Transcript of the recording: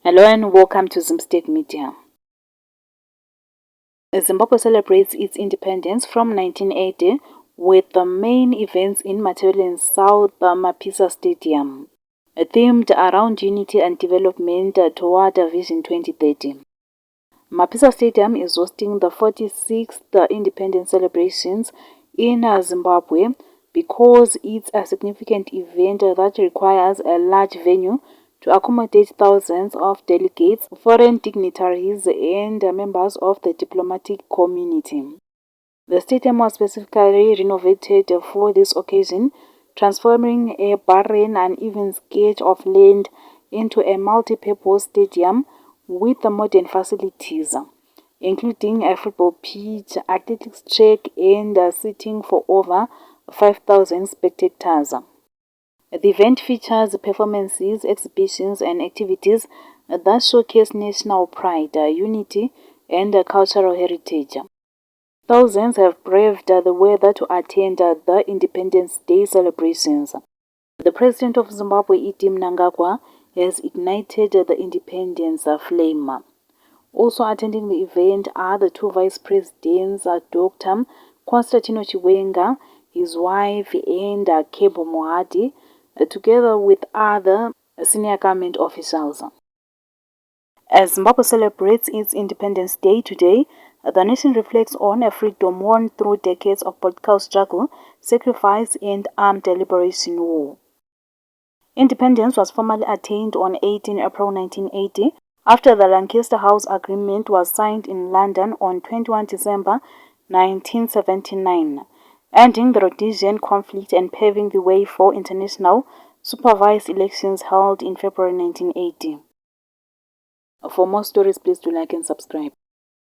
Hello and welcome to Zimstate Media. Zimbabwe celebrates its independence from 1980 with the main events in Matabeleland South Mapisa Stadium, themed around unity and development toward Vision 2030. Mapisa Stadium is hosting the 46th independence celebrations in Zimbabwe because it's a significant event that requires a large venue to accommodate thousands of delegates, foreign dignitaries, and members of the diplomatic community. The stadium was specifically renovated for this occasion, transforming a barren and uneven sketch of land into a multi-purpose stadium with modern facilities, including a football pitch, athletics track, and seating for over 5,000 spectators. The event features performances, exhibitions, and activities that showcase national pride, unity, and cultural heritage. Thousands have braved the weather to attend the Independence Day celebrations. The President of Zimbabwe, E.D. Mnangagwa, has ignited the independence flame. Also attending the event are the two Vice Presidents, Dr. Constantino Chiwenga, his wife, and Kebo Mohadi, together with other senior government officials. As Zimbabwe celebrates its Independence Day today, the nation reflects on a freedom won through decades of political struggle, sacrifice, and armed liberation war. Independence was formally attained on 18 April 1980 after the Lancaster House Agreement was signed in London on 21 December 1979, ending the Rhodesian conflict and paving the way for international supervised elections held in February 1980. For more stories, please do like and subscribe.